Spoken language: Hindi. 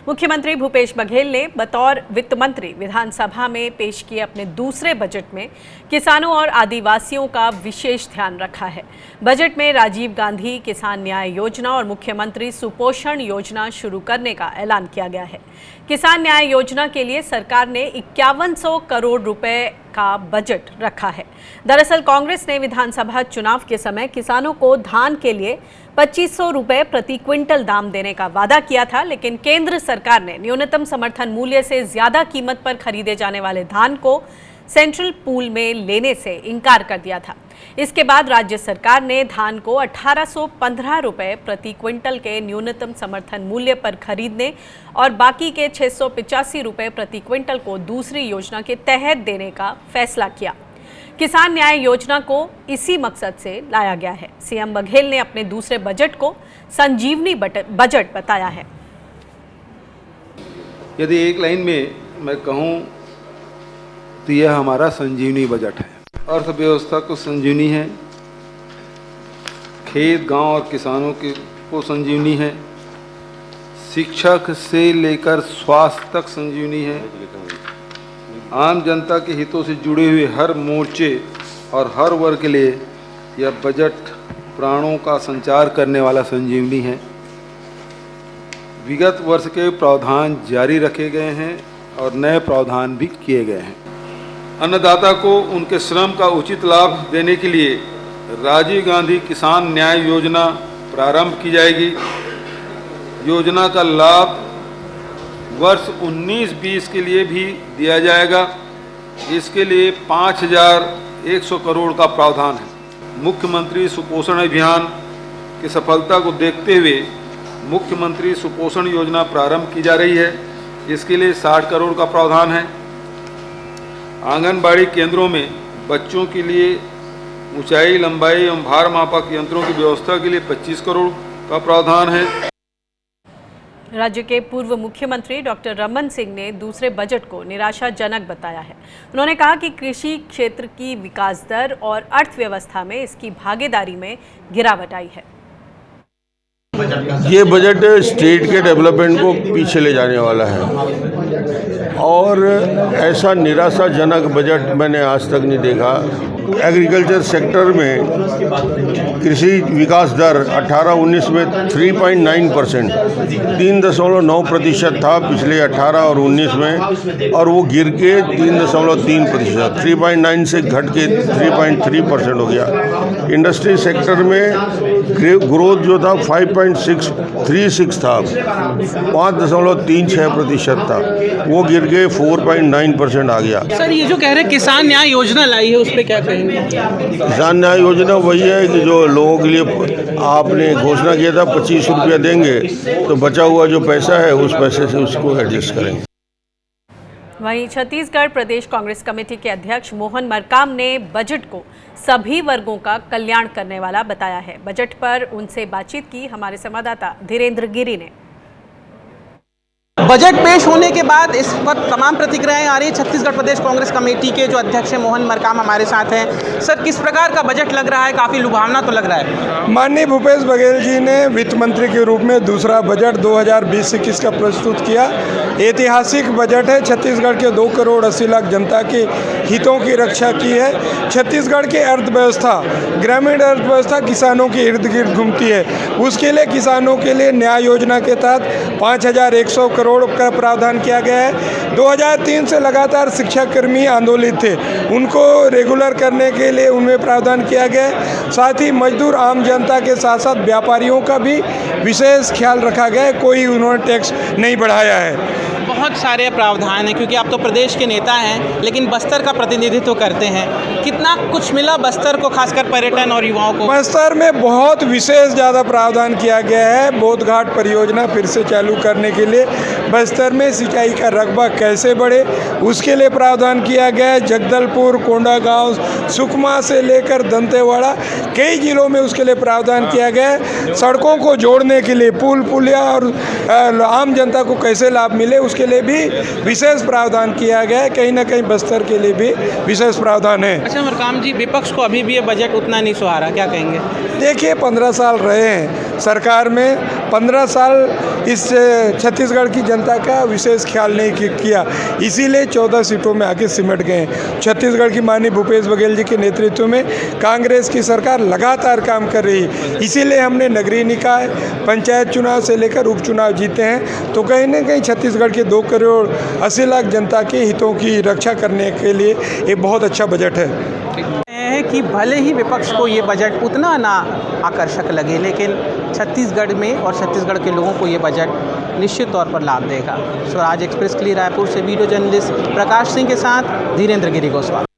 मुख्यमंत्री भूपेश बघेल ने बतौर वित्त मंत्री विधानसभा में पेश किए अपने दूसरे बजट में किसानों और आदिवासियों का विशेष ध्यान रखा है। बजट में राजीव गांधी किसान न्याय योजना और मुख्यमंत्री सुपोषण योजना शुरू करने का ऐलान किया गया है। किसान न्याय योजना के लिए सरकार ने 5100 करोड़ रुपए का बजट रखा है। दरअसल कांग्रेस ने विधानसभा चुनाव के समय किसानों को धान के लिए 2500 रुपए प्रति क्विंटल दाम देने का वादा किया था, लेकिन केंद्र सरकार ने न्यूनतम समर्थन मूल्य से ज्यादा कीमत पर खरीदे जाने वाले धान को सेंट्रल पूल में लेने से इनकार कर दिया था। इसके बाद राज्य सरकार ने धान को 1815 रुपए प्रति क्विंटल के न्यूनतम समर्थन मूल्य पर खरीदने और बाकी के 685 रुपए प्रति क्विंटल को दूसरी योजना के तहत देने का फैसला किया। किसान न्याय योजना को इसी मकसद से लाया गया है। सीएम बघेल ने अपने दूसरे बजट को संजीवनी बजट बताया है। यदि एक लाइन में मैं कहूँ तो यह हमारा संजीवनी बजट है। अर्थव्यवस्था को संजीवनी है, खेत गांव और किसानों को संजीवनी है, शिक्षक से लेकर स्वास्थ्य तक संजीवनी है, आम जनता के हितों से जुड़े हुए हर मोर्चे और हर वर्ग के लिए यह बजट प्राणों का संचार करने वाला संजीवनी है। विगत वर्ष के प्रावधान जारी रखे गए हैं और नए प्रावधान भी किए गए हैं। अन्नदाता को उनके श्रम का उचित लाभ देने के लिए राजीव गांधी किसान न्याय योजना प्रारंभ की जाएगी। योजना का लाभ वर्ष 19-20 के लिए भी दिया जाएगा। इसके लिए 5100 करोड़ का प्रावधान है। मुख्यमंत्री सुपोषण अभियान की सफलता को देखते हुए मुख्यमंत्री सुपोषण योजना प्रारंभ की जा रही है। इसके लिए 60 करोड़ का प्रावधान है। आंगनबाड़ी केंद्रों में बच्चों के लिए ऊंचाई, लंबाई एवं भार मापक यंत्रों की व्यवस्था के लिए 25 करोड़ का प्रावधान है। राज्य के पूर्व मुख्यमंत्री डॉक्टर रमन सिंह ने दूसरे बजट को निराशाजनक बताया है। उन्होंने कहा कि कृषि क्षेत्र की विकास दर और अर्थव्यवस्था में इसकी भागीदारी में गिरावट आई है। ये बजट स्टेट के डेवलपमेंट को पीछे ले जाने वाला है और ऐसा निराशाजनक बजट मैंने आज तक नहीं देखा। एग्रीकल्चर सेक्टर में कृषि विकास दर 18-19 में 3.9%, 3.9% था पिछले 18 और 19 में, और वो गिर के 3.3%, 3.9 से घट के 3.3% हो गया। इंडस्ट्री सेक्टर में ग्रोथ जो था 5.636 था, 5.36% था, वो गिर के 4.9% आ गया। सर, ये जो कह रहे किसान न्याय योजना लाई है उस पर क्या कहेंगे? किसान न्याय योजना वही है कि जो लोगों के लिए आपने घोषणा किया था 25 रुपया देंगे, तो बचा हुआ जो पैसा है उस पैसे से उसको एडजस्ट करेंगे। वहीं छत्तीसगढ़ प्रदेश कांग्रेस कमेटी के अध्यक्ष मोहन मरकाम ने बजट को सभी वर्गों का कल्याण करने वाला बताया है। बजट पर उनसे बातचीत की हमारे संवाददाता धीरेन्द्र गिरी ने। बजट पेश होने के बाद इस पर तमाम प्रतिक्रियाएं आ रही है। छत्तीसगढ़ प्रदेश कांग्रेस कमेटी के जो अध्यक्ष हैं मोहन मरकाम हमारे साथ हैं। सर, किस प्रकार का बजट लग रहा है? काफ़ी लुभावना तो लग रहा है। माननीय भूपेश बघेल जी ने वित्त मंत्री के रूप में दूसरा बजट 2020-21 का प्रस्तुत किया। ऐतिहासिक बजट है। छत्तीसगढ़ के 2 करोड़ 80 लाख जनता के हितों की रक्षा की है। छत्तीसगढ़ की अर्थव्यवस्था, ग्रामीण अर्थव्यवस्था किसानों के इर्द गिर्द घूमती है। उसके लिए किसानों के लिए न्याय योजना के तहत 5100 करोड़ का प्रावधान किया गया है। 2003 से लगातार शिक्षाकर्मी आंदोलित थे, उनको रेगुलर करने के लिए उनमें प्रावधान किया गया है। साथ ही मजदूर आम जनता के साथ साथ व्यापारियों का भी विशेष ख्याल रखा गया है। कोई उन्होंने टैक्स नहीं बढ़ाया है। बहुत सारे प्रावधान हैं, क्योंकि आप तो प्रदेश के नेता हैं लेकिन बस्तर का प्रतिनिधित्व करते हैं। कितना कुछ मिला बस्तर को, खासकर पर्यटन और युवाओं को? बस्तर में बहुत विशेष ज़्यादा प्रावधान किया गया है। बोधघाट परियोजना फिर से चालू करने के लिए बस्तर में सिंचाई का रकबा कैसे बढ़े उसके लिए प्रावधान किया गया है। जगदलपुर, कोंडागांव, सुकमा से लेकर दंतेवाड़ा कई जिलों में उसके लिए प्रावधान किया गया है। सड़कों को जोड़ने के लिए पुल पुलिया और आम जनता को कैसे लाभ मिले उसके लिए भी विशेष प्रावधान किया गया है। कहीं ना कहीं बस्तर के लिए भी विशेष प्रावधान है। अच्छा मरकाम जी, विपक्ष को अभी भी ये बजट उतना नहीं सुहारा, क्या कहेंगे? देखिए 15 साल रहे हैं सरकार में, 15 साल इस छत्तीसगढ़ की जनता का विशेष ख्याल नहीं किया, इसीलिए 14 सीटों में आके सिमट गए। छत्तीसगढ़ की माननीय भूपेश बघेल जी के नेतृत्व में कांग्रेस की सरकार लगातार काम कर रही है, इसीलिए हमने नगरीय निकाय, पंचायत चुनाव से लेकर उपचुनाव जीते हैं। तो कहीं ना कहीं छत्तीसगढ़ के 2 करोड़ 80 लाख जनता के हितों की रक्षा करने के लिए ये बहुत अच्छा बजट है। है कि भले ही विपक्ष को ये बजट उतना ना आकर्षक लगे, लेकिन छत्तीसगढ़ में और छत्तीसगढ़ के लोगों को ये बजट निश्चित तौर पर लाभ देगा। स्वराज एक्सप्रेस के लिए रायपुर से वीडियो जर्नलिस्ट प्रकाश सिंह के साथ धीरेन्द्र गिरी गोस्वामी।